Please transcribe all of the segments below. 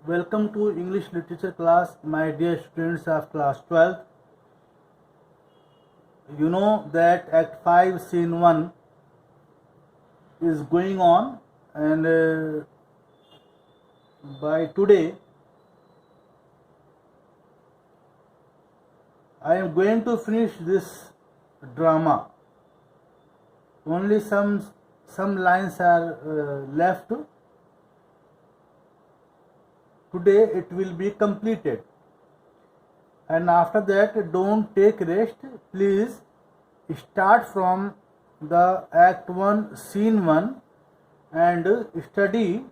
Welcome to English literature class, my dear students of class 12th. You know that Act 5 Scene 1 is going on, and by today I am going to finish this drama. Only some lines are left. Today it will be completed, and after that don't take rest. Please start from the Act 1 Scene 1 and study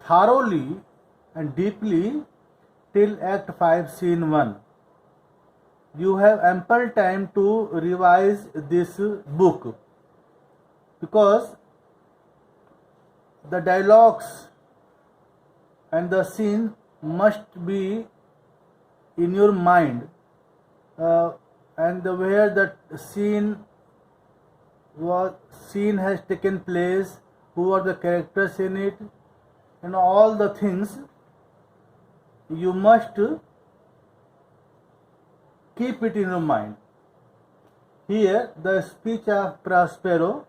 thoroughly and deeply till Act 5 Scene 1. You have ample time to revise this book, because the dialogues and the scene must be in your mind, and where that scene has taken place, who are the characters in it, and all the things you must keep it in your mind. Here the speech of Prospero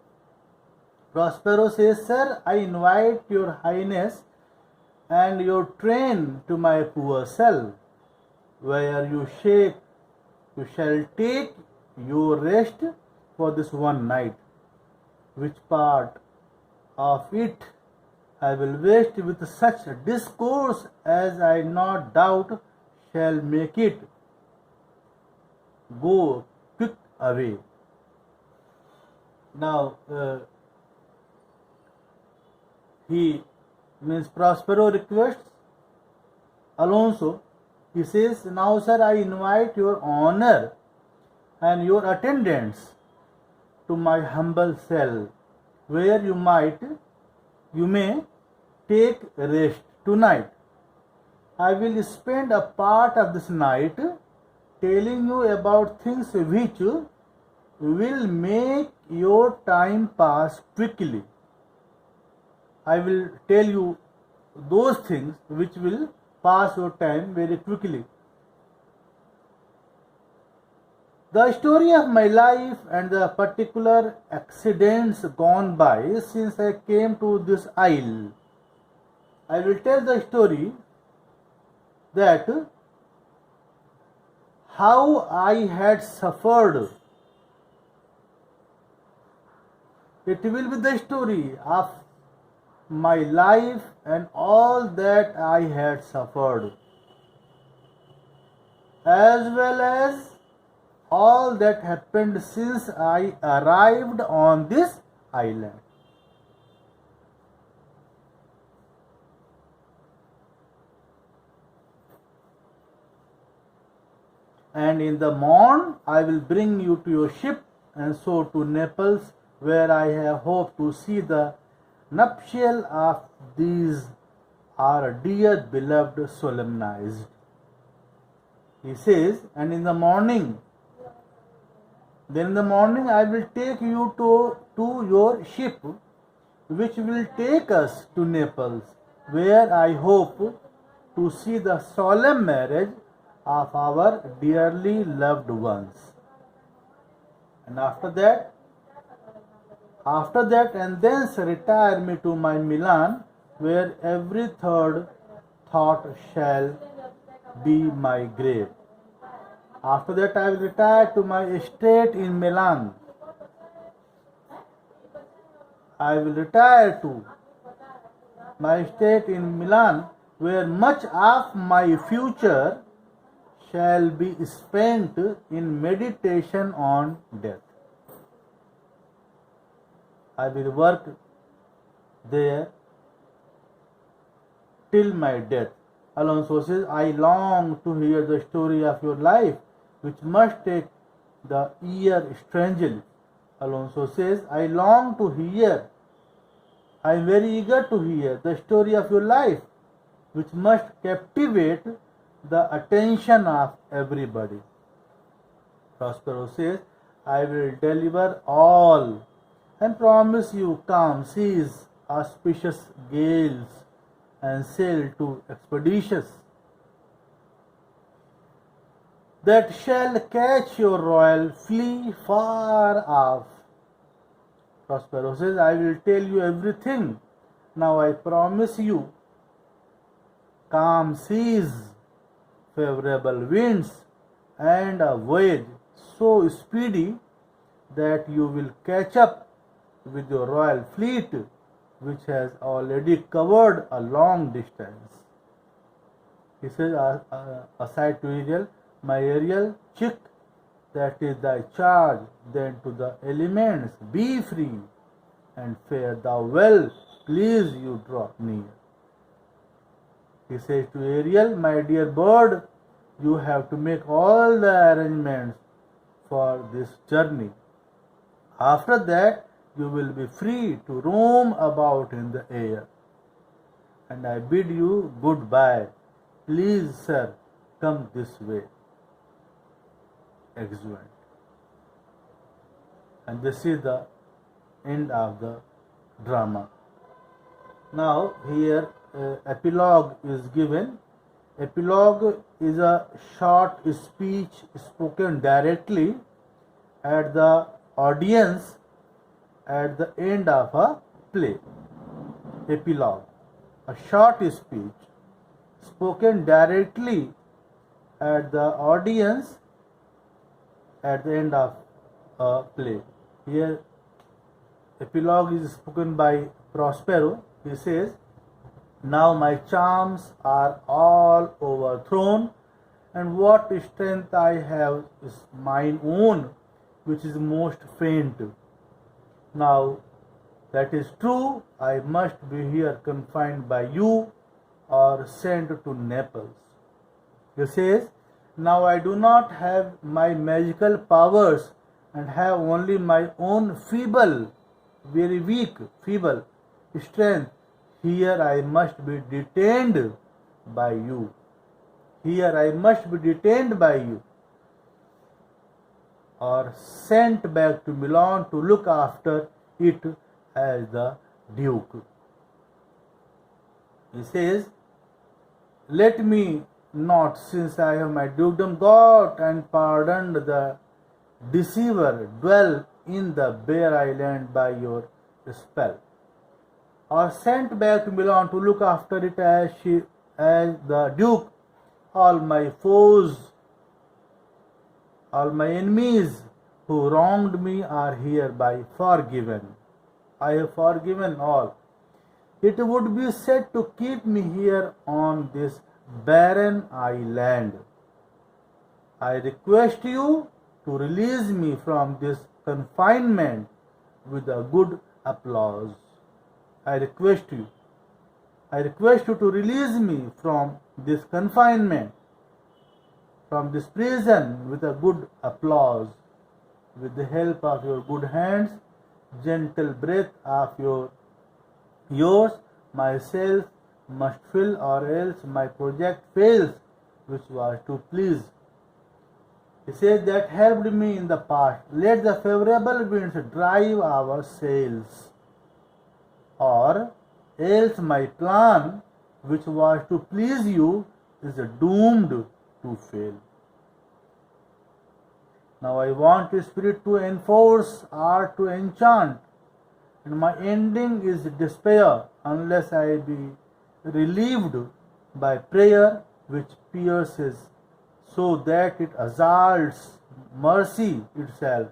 says, "Sir, I invite your highness and your train to my poor cell, where you shall take your rest for this one night. Which part of it I will waste with such discourse as I not doubt shall make it go quick away." Now he means Prospero requests Alonso. He says, "Now, sir, I invite your honor and your attendants to my humble cell, where you may take rest tonight. I will spend a part of this night telling you about things which will make your time pass quickly. I will tell you those things which will pass your time very quickly. The story of my life and the particular accidents gone by since I came to this isle. I will tell the story that how I had suffered. It will be the story of my life and all that I had suffered, as well as all that happened since I arrived on this island. And in the morn I will bring you to your ship, and so to Naples, where I have hoped to see the nuptial of these our dear beloved solemnized." He says, and in the morning I will take you to your ship, which will take us to Naples, where I hope to see the solemn marriage of our dearly loved ones. And after that, and thence retire me to my Milan, where every third thought shall be my grave. After that I will retire to my estate in Milan. I will retire to my estate in Milan, where much of my future shall be spent in meditation on death. I will work there till my death. Alonso says, "I long to hear the story of your life, which must take the ear strangely." Alonso says, "I long to hear, I am very eager to hear the story of your life, which must captivate the attention of everybody." Prospero says, "I will deliver all and promise you calm seas, auspicious gales, and sail to expeditions that shall catch your royal flee far off. Prospero says, I will tell you everything. Now I promise you calm seas, favorable winds, and a voyage so speedy that you will catch up with your royal fleet, which has already covered a long distance. He says, aside to Ariel, my Ariel chick, that is thy charge, then to the elements, be free, and fare thou well, please you draw near. He says to Ariel, my dear bird, you have to make all the arrangements for this journey. After that, you will be free to roam about in the air. And I bid you goodbye. Please, sir, come this way. Excellent. And this is the end of the drama. Now, here epilogue is given. Epilogue is a short speech spoken directly at the audience at the end of a play. Epilogue, a short speech spoken directly at the audience at the end of a play. Here, epilogue is spoken by Prospero. He says, now my charms are all overthrown, and what strength I have is mine own, which is most faint. Now that is true, I must be here confined by you or sent to Naples. He says, now I do not have my magical powers and have only my own feeble, very weak, feeble strength. Here I must be detained by you. Here I must be detained by you or sent back to Milan to look after it as the Duke. He says, let me not, since I have my dukedom got and pardoned the deceiver, dwell in the bare island by your spell, or sent back to Milan to look after it as the Duke. All my foes, all my enemies who wronged me are hereby forgiven. I have forgiven all. It would be said to keep me here on this barren island. I request you to release me from this confinement with a good applause. I request you to release me from this confinement, from this prison with a good applause, with the help of your good hands, gentle breath of yours, myself must fill, or else my project fails, which was to please. He says that helped me in the past. Let the favorable winds drive our sails, or else my plan, which was to please you, is doomed to fail. Now I want spirit to enforce, art to enchant, and my ending is despair unless I be relieved by prayer which pierces so that it assaults mercy itself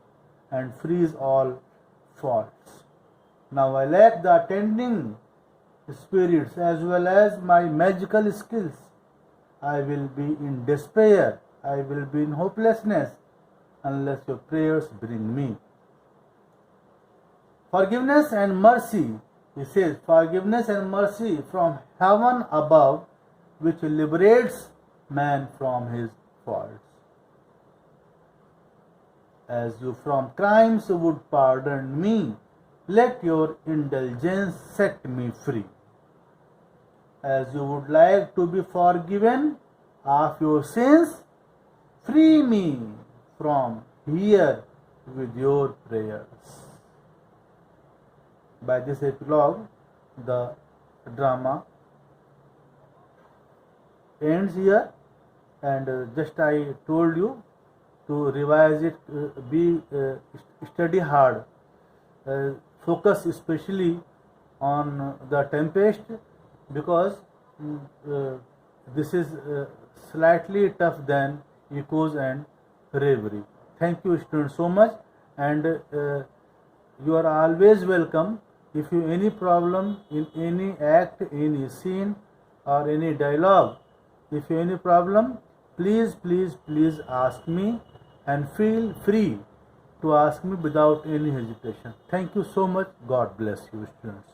and frees all faults. Now I lack the attending spirits as well as my magical skills. I will be in despair, I will be in hopelessness unless your prayers bring me forgiveness and mercy. He says, forgiveness and mercy from heaven above, which liberates man from his faults. As you from crimes would pardon me, let your indulgence set me free. As you would like to be forgiven of your sins, free me from here with your prayers. By this epilogue, the drama ends here, and just I told you to revise it, study hard, focus especially on the Tempest, because this is slightly tough than Echoes and Reverie. Thank you students so much, and you are always welcome. If you any problem in any act, any scene or any dialogue, if you any problem, please ask me, and feel free to ask me without any hesitation. Thank you so much. God bless you students.